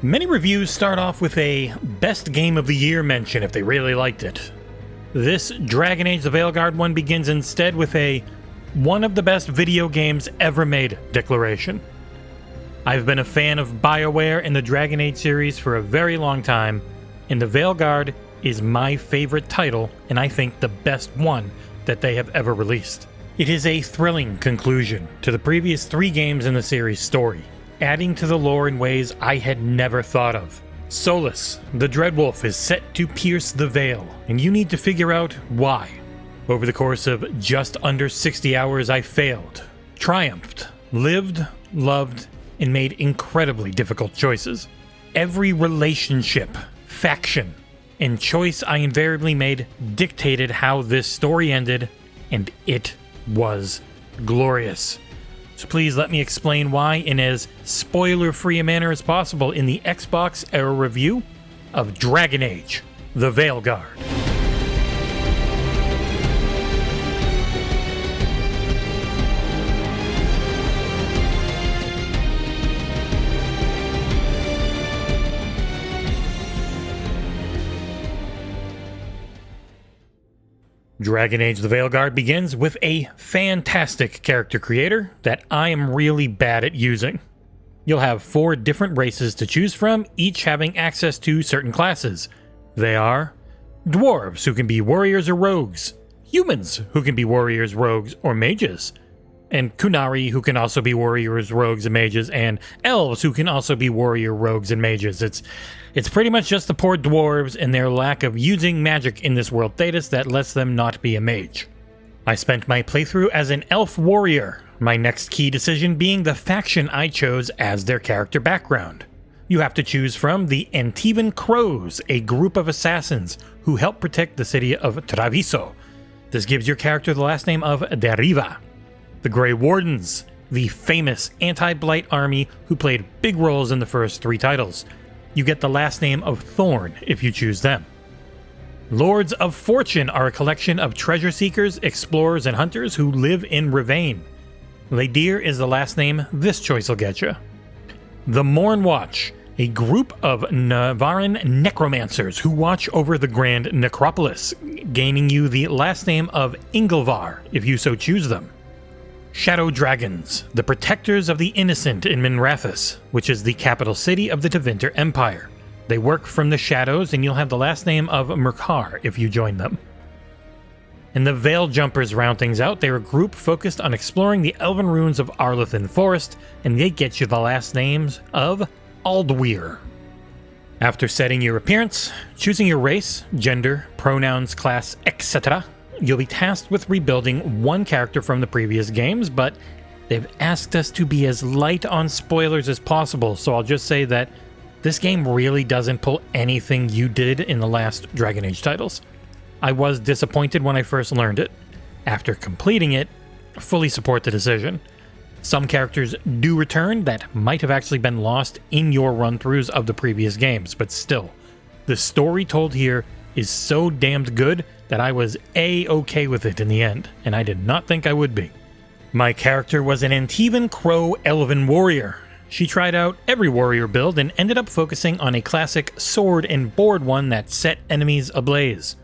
Many reviews start off with a best game of the year mention if they really liked it. This Dragon Age the Veilguard one begins instead with a one of the best video games ever made declaration. I've been a fan of Bioware and the Dragon Age series for a very long time, and the Veilguard is my favorite title, and I think the best one that they have ever released. It is a thrilling conclusion to the previous 3 games in the series' story, adding to the lore in ways I had never thought of. Solus, the Dreadwolf, is set to pierce the veil, and you need to figure out why. Over the course of just under 60 hours, I failed, triumphed, lived, loved, and made incredibly difficult choices. Every relationship, faction, and choice I invariably made dictated how this story ended, and it was glorious. So please let me explain why in as spoiler-free a manner as possible in the XboxEra review of Dragon Age the Veilguard. Dragon Age the Veilguard begins with a fantastic character creator that I am really bad at using. You'll have 4 different races to choose from, each having access to certain classes. They are dwarves, who can be warriors or rogues, humans, who can be warriors, rogues, or mages, and Kunari, who can also be warriors, rogues, and mages, and elves, who can also be warrior, rogues, and mages. It's pretty much just the poor dwarves and their lack of using magic in this world Thetis that lets them not be a mage. I spent my playthrough as an elf warrior, my next key decision being the faction I chose as their character background. You have to choose from the Antivan Crows, a group of assassins who help protect the city of Traviso. This gives your character the last name of Deriva. The Grey Wardens, the famous anti-blight army who played big roles in the first 3 titles. You get the last name of Thorn if you choose them. Lords of Fortune are a collection of treasure seekers, explorers, and hunters who live in Rivain. Ladir is the last name this choice will get you. The Morn Watch, a group of Navaran necromancers who watch over the Grand Necropolis, gaining you the last name of Ingilvar if you so choose them. Shadow Dragons, the protectors of the innocent in Minrathous, which is the capital city of the Tevinter Empire. They work from the shadows, and you'll have the last name of Merkar if you join them. And the Veil Jumpers round things out. They're a group focused on exploring the elven ruins of Arlethan Forest, and they get you the last names of Aldweir. After setting your appearance, choosing your race, gender, pronouns, class, etc., you'll be tasked with rebuilding one character from the previous games, but they've asked us to be as light on spoilers as possible, so I'll just say that this game really doesn't pull anything you did in the last Dragon Age titles. I was disappointed when I first learned it. After completing it, I fully support the decision. Some characters do return that might have actually been lost in your run-throughs of the previous games, but still, the story told here is so damned good that I was A-okay with it in the end, and I did not think I would be. My character was an Antivan Crow Elven Warrior. She tried out every warrior build and ended up focusing on a classic sword and board one that set enemies ablaze.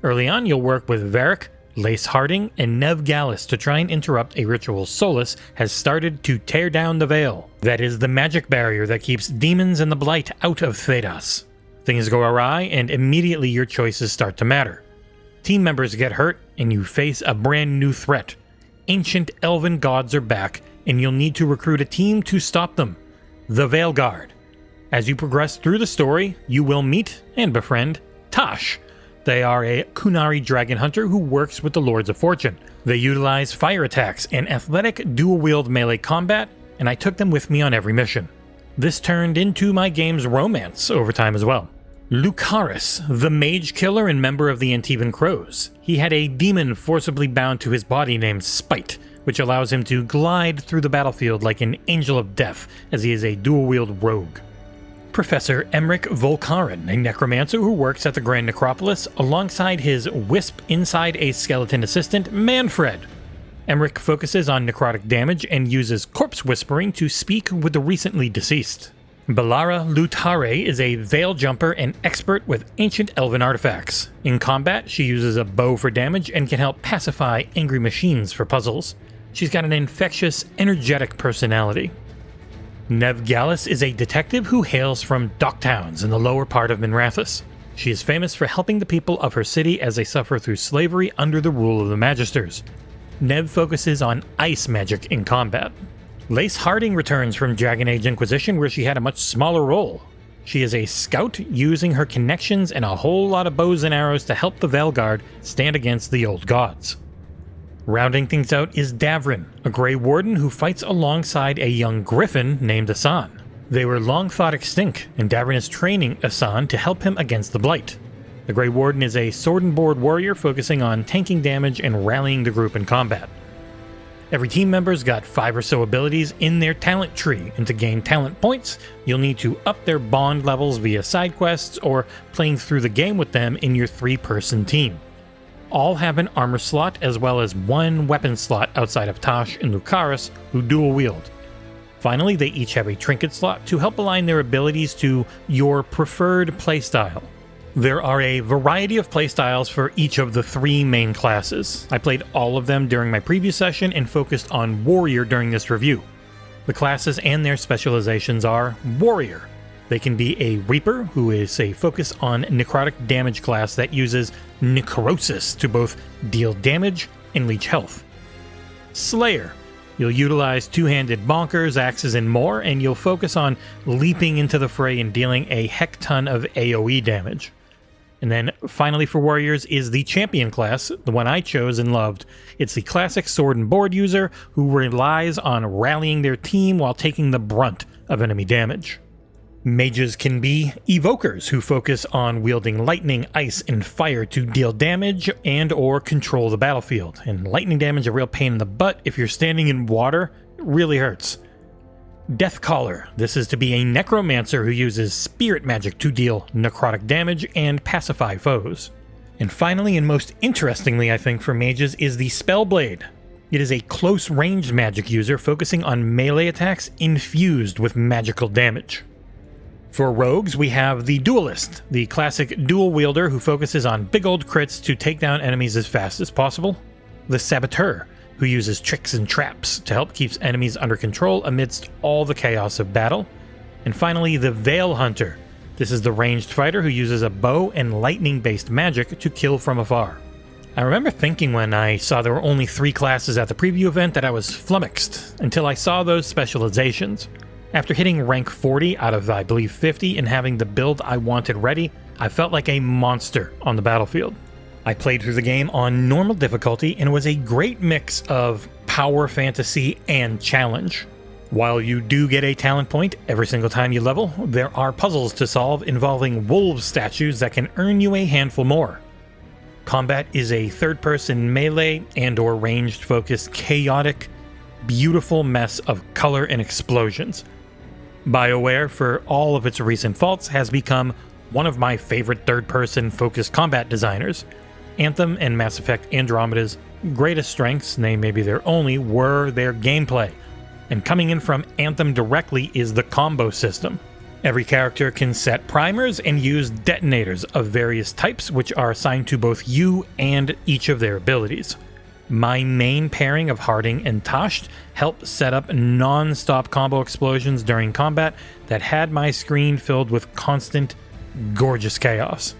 Early on, you'll work with Varric, Lace Harding, and Nev Gallus to try and interrupt a ritual Solus has started to tear down the Veil. That is the magic barrier that keeps demons and the Blight out of Thedas. Things go awry, and immediately your choices start to matter. Team members get hurt, and you face a brand new threat. Ancient elven gods are back, and you'll need to recruit a team to stop them. The Veilguard. As you progress through the story, you will meet and befriend Tash. They are a Kunari dragon hunter who works with the Lords of Fortune. They utilize fire attacks and athletic dual-wield melee combat, and I took them with me on every mission. This turned into my game's romance over time as well. Lucaris, the mage killer and member of the Antivan Crows. He had a demon forcibly bound to his body named Spite, which allows him to glide through the battlefield like an angel of death, as he is a dual-wield rogue. Professor Emmerich Volkaren, a necromancer who works at the Grand Necropolis alongside his wisp inside a skeleton assistant, Manfred. Emmerich focuses on necrotic damage and uses corpse whispering to speak with the recently deceased. Balara Lutare is a veil jumper and expert with ancient elven artifacts. In combat, she uses a bow for damage and can help pacify angry machines for puzzles. She's got an infectious, energetic personality. Nev Gallus is a detective who hails from Docktowns in the lower part of Minrathous. She is famous for helping the people of her city as they suffer through slavery under the rule of the Magisters. Nev focuses on ice magic in combat. Lace Harding returns from Dragon Age Inquisition, where she had a much smaller role. She is a scout using her connections and a whole lot of bows and arrows to help the Veilguard stand against the old gods. Rounding things out is Davrin, a Grey Warden who fights alongside a young griffin named Asan. They were long thought extinct, and Davrin is training Asan to help him against the Blight. The Grey Warden is a sword and board warrior focusing on tanking damage and rallying the group in combat. Every team member's got 5 or so abilities in their talent tree, and to gain talent points, you'll need to up their bond levels via side quests or playing through the game with them in your 3-person team. All have an armor slot as well as 1 weapon slot outside of Tosh and Lucaris, who dual wield. Finally, they each have a trinket slot to help align their abilities to your preferred playstyle. There are a variety of playstyles for each of the 3 main classes. I played all of them during my previous session and focused on Warrior during this review. The classes and their specializations are Warrior. They can be a Reaper, who is a focus on necrotic damage class that uses Necrosis to both deal damage and leech health. Slayer. You'll utilize 2-handed bonkers, axes, and more, and you'll focus on leaping into the fray and dealing a heck ton of AoE damage. And then finally for Warriors is the Champion class, the one I chose and loved. It's the classic sword and board user who relies on rallying their team while taking the brunt of enemy damage. Mages can be Evokers who focus on wielding lightning, ice, and fire to deal damage and or control the battlefield. And lightning damage is a real pain in the butt. If you're standing in water, it really hurts. Deathcaller. This is to be a necromancer who uses spirit magic to deal necrotic damage and pacify foes. And finally, and most interestingly I think for mages, is the Spellblade. It is a close range magic user focusing on melee attacks infused with magical damage. For rogues, we have the Duelist, the classic dual wielder who focuses on big old crits to take down enemies as fast as possible. The Saboteur, who uses tricks and traps to help keep enemies under control amidst all the chaos of battle. And finally, the Veil Hunter. This is the ranged fighter who uses a bow and lightning-based magic to kill from afar. I remember thinking when I saw there were only 3 classes at the preview event that I was flummoxed until I saw those specializations. After hitting rank 40 out of, I believe, 50 and having the build I wanted ready, I felt like a monster on the battlefield. I played through the game on normal difficulty and it was a great mix of power fantasy and challenge. While you do get a talent point every single time you level, there are puzzles to solve involving wolves statues that can earn you a handful more. Combat is a third-person melee and or ranged focused chaotic, beautiful mess of color and explosions. Bioware, for all of its recent faults, has become one of my favorite third-person focused combat designers. Anthem and Mass Effect Andromeda's greatest strengths, nay maybe their only, were their gameplay. And coming in from Anthem directly is the combo system. Every character can set primers and use detonators of various types, which are assigned to both you and each of their abilities. My main pairing of Harding and Tosh helped set up non-stop combo explosions during combat that had my screen filled with constant, gorgeous chaos.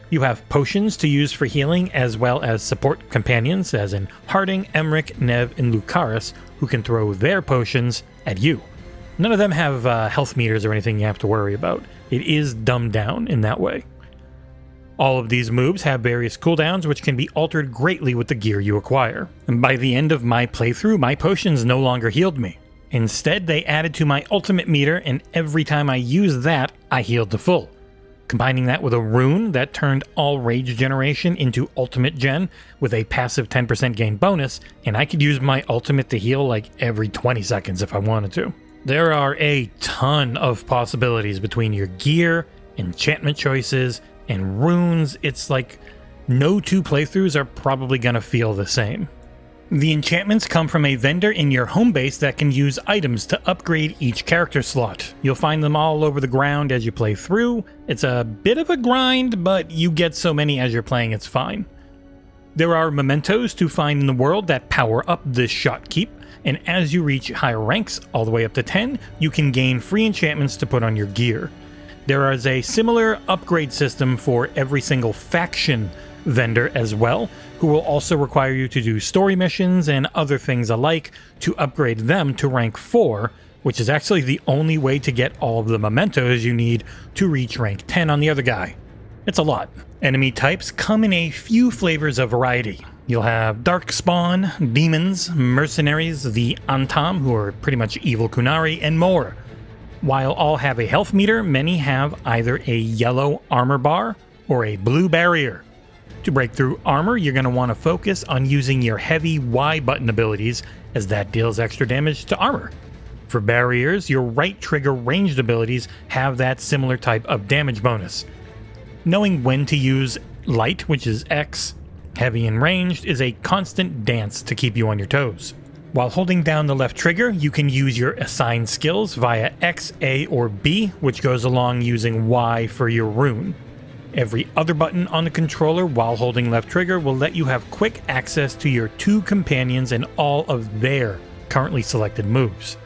You have potions to use for healing as well as support companions, as in Harding, Emmerich, Nev, and Lucaris, who can throw their potions at you. None of them have health meters or anything you have to worry about. It is dumbed down in that way. All of these moves have various cooldowns which can be altered greatly with the gear you acquire. And by the end of my playthrough, my potions no longer healed me. Instead, they added to my ultimate meter, and every time I used that, I healed to full. Combining that with a rune that turned all rage generation into ultimate gen with a passive 10% gain bonus, and I could use my ultimate to heal like every 20 seconds if I wanted to. There are a ton of possibilities between your gear, enchantment choices, and runes. It's like no 2 playthroughs are probably gonna feel the same. The enchantments come from a vendor in your home base that can use items to upgrade each character slot. You'll find them all over the ground as you play through. It's a bit of a grind, but you get so many as you're playing it's fine. There are mementos to find in the world that power up this shot keep, and as you reach higher ranks, all the way up to 10, you can gain free enchantments to put on your gear. There is a similar upgrade system for every single faction vendor as well, who will also require you to do story missions and other things alike to upgrade them to rank 4, which is actually the only way to get all of the mementos you need to reach rank 10 on the other guy. It's a lot. Enemy types come in a few flavors of variety. You'll have Darkspawn, Demons, Mercenaries, the Antam, who are pretty much evil Kunari, and more. While all have a health meter, many have either a yellow armor bar or a blue barrier. To break through armor, you're going to want to focus on using your heavy Y button abilities, as that deals extra damage to armor. For barriers, your right trigger ranged abilities have that similar type of damage bonus. Knowing when to use light, which is X, heavy and ranged, is a constant dance to keep you on your toes. While holding down the left trigger, you can use your assigned skills via X, A, or B, which goes along using Y for your rune. Every other button on the controller while holding left trigger will let you have quick access to your 2 companions and all of their currently selected moves.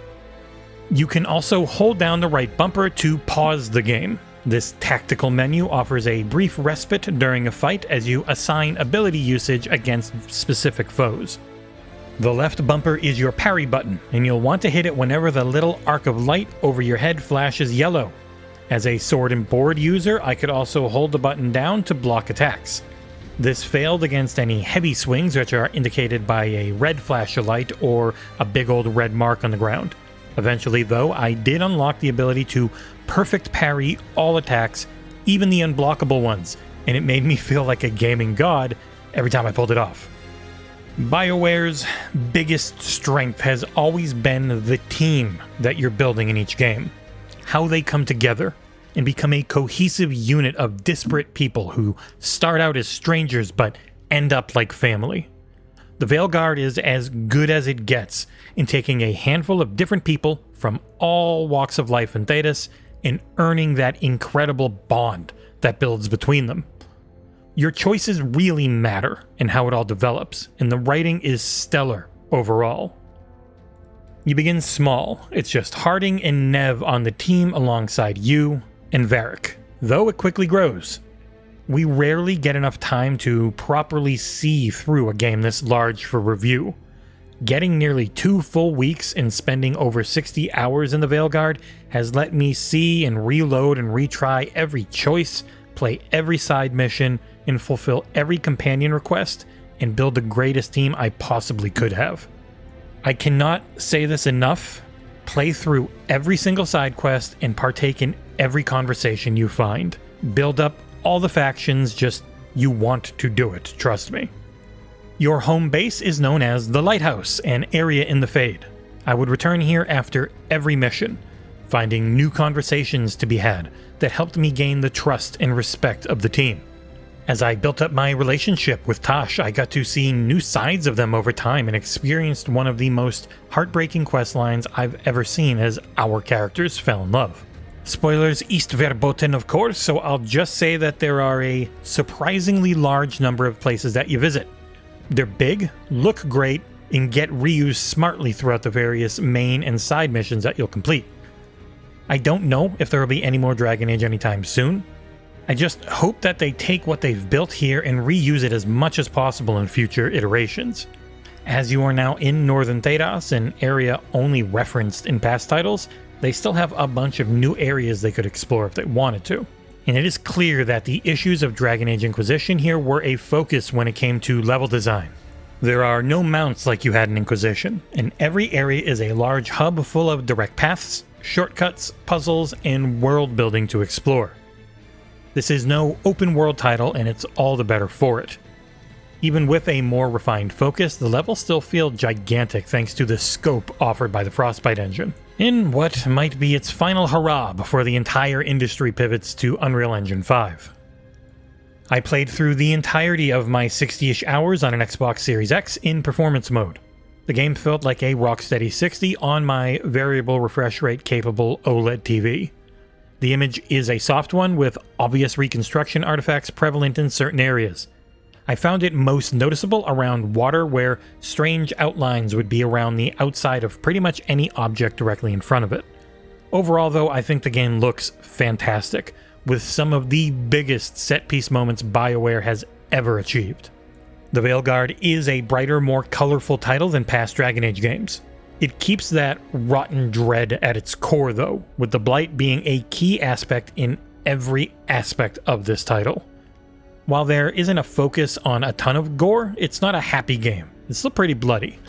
You can also hold down the right bumper to pause the game. This tactical menu offers a brief respite during a fight as you assign ability usage against specific foes. The left bumper is your parry button, and you'll want to hit it whenever the little arc of light over your head flashes yellow. As a sword and board user, I could also hold the button down to block attacks. This failed against any heavy swings, which are indicated by a red flash of light or a big old red mark on the ground. Eventually, though, I did unlock the ability to perfect parry all attacks, even the unblockable ones, and it made me feel like a gaming god every time I pulled it off. BioWare's biggest strength has always been the team that you're building in each game. How they come together and become a cohesive unit of disparate people who start out as strangers but end up like family. The Veilguard is as good as it gets in taking a handful of different people from all walks of life in Thedas and earning that incredible bond that builds between them. Your choices really matter in how it all develops, and the writing is stellar overall. You begin small. It's just Harding and Nev on the team alongside you and Varric, though it quickly grows. We rarely get enough time to properly see through a game this large for review. Getting nearly 2 full weeks and spending over 60 hours in the Veilguard has let me see and reload and retry every choice, play every side mission, and fulfill every companion request, and build the greatest team I possibly could have. I cannot say this enough. Play through every single side quest and partake in every conversation you find. Build up all the factions, just you want to do it, trust me. Your home base is known as the Lighthouse, an area in the Fade. I would return here after every mission, finding new conversations to be had that helped me gain the trust and respect of the team. As I built up my relationship with Tosh, I got to see new sides of them over time and experienced one of the most heartbreaking quest lines I've ever seen as our characters fell in love. Spoilers, East Verboten, of course, so I'll just say that there are a surprisingly large number of places that you visit. They're big, look great, and get reused smartly throughout the various main and side missions that you'll complete. I don't know if there will be any more Dragon Age anytime soon. I just hope that they take what they've built here and reuse it as much as possible in future iterations. As you are now in Northern Thedas, an area only referenced in past titles, they still have a bunch of new areas they could explore if they wanted to. And it is clear that the issues of Dragon Age Inquisition here were a focus when it came to level design. There are no mounts like you had in Inquisition, and every area is a large hub full of direct paths, shortcuts, puzzles, and world building to explore. This is no open world title, and it's all the better for it. Even with a more refined focus, the levels still feel gigantic thanks to the scope offered by the Frostbite engine, in what might be its final hurrah before the entire industry pivots to Unreal Engine 5. I played through the entirety of my 60-ish hours on an Xbox Series X in performance mode. The game felt like a rocksteady 60 on my variable refresh rate capable OLED TV. The image is a soft one with obvious reconstruction artifacts prevalent in certain areas. I found it most noticeable around water, where strange outlines would be around the outside of pretty much any object directly in front of it. Overall though, I think the game looks fantastic, with some of the biggest set-piece moments Bioware has ever achieved. The Veilguard is a brighter, more colorful title than past Dragon Age games. It keeps that rotten dread at its core though, with the blight being a key aspect in every aspect of this title. While there isn't a focus on a ton of gore, it's not a happy game. It's still pretty bloody.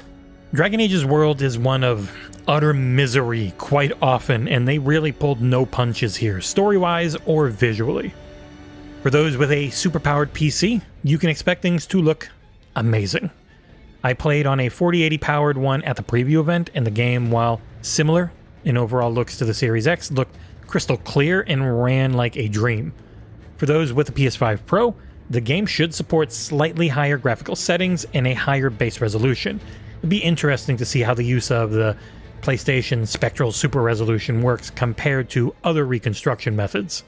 Dragon Age's world is one of utter misery quite often, and they really pulled no punches here, story-wise or visually. For those with a superpowered PC, you can expect things to look amazing. I played on a 4080 powered one at the preview event, and the game, while similar in overall looks to the Series X, looked crystal clear and ran like a dream. For those with a PS5 Pro, the game should support slightly higher graphical settings and a higher base resolution. It'd be interesting to see how the use of the PlayStation Spectral Super Resolution works compared to other reconstruction methods.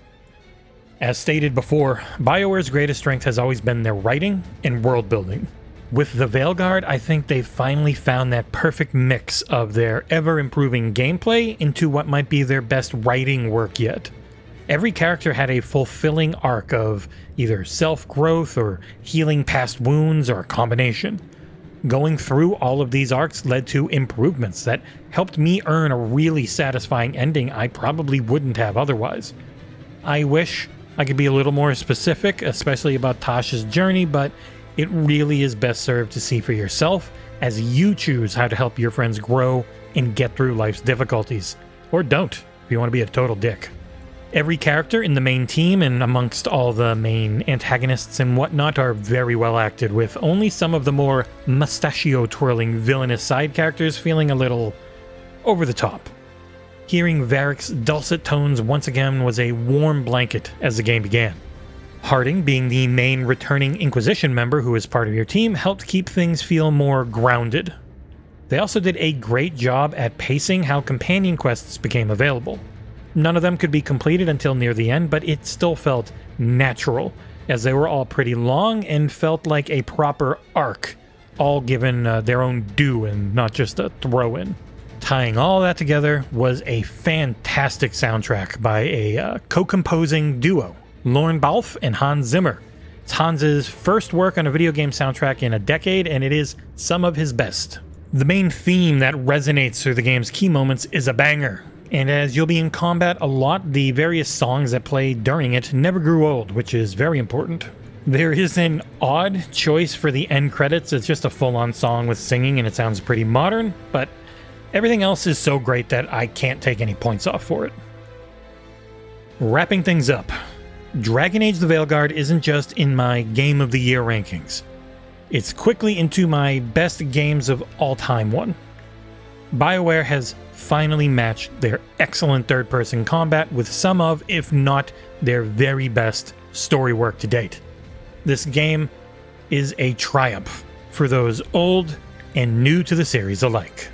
As stated before, BioWare's greatest strength has always been their writing and world building. With the Veilguard, I think they've finally found that perfect mix of their ever-improving gameplay into what might be their best writing work yet. Every character had a fulfilling arc of either self-growth or healing past wounds, or a combination. Going through all of these arcs led to improvements that helped me earn a really satisfying ending I probably wouldn't have otherwise. I wish I could be a little more specific, especially about Tasha's journey, but it really is best served to see for yourself as you choose how to help your friends grow and get through life's difficulties. Or don't, if you want to be a total dick. Every character in the main team and amongst all the main antagonists and whatnot are very well acted, with only some of the more mustachio-twirling villainous side characters feeling a little over the top. Hearing Varric's dulcet tones once again was a warm blanket as the game began. Harding, being the main returning Inquisition member who is part of your team, helped keep things feel more grounded. They also did a great job at pacing how companion quests became available. None of them could be completed until near the end, but it still felt natural, as they were all pretty long and felt like a proper arc, all given their own due and not just a throw-in. Tying all that together was a fantastic soundtrack by a co-composing duo, Lorne Balfe and Hans Zimmer. It's Hans's first work on a video game soundtrack in a decade, and it is some of his best. The main theme that resonates through the game's key moments is a banger. And as you'll be in combat a lot, the various songs that play during it never grew old, which is very important. There is an odd choice for the end credits. It's just a full-on song with singing, and it sounds pretty modern, but everything else is so great that I can't take any points off for it. Wrapping things up, Dragon Age the Veilguard isn't just in my Game of the Year rankings. It's quickly into my best games of all time one. BioWare has finally matched their excellent third-person combat with some of, if not their very best, story work to date. This game is a triumph for those old and new to the series alike.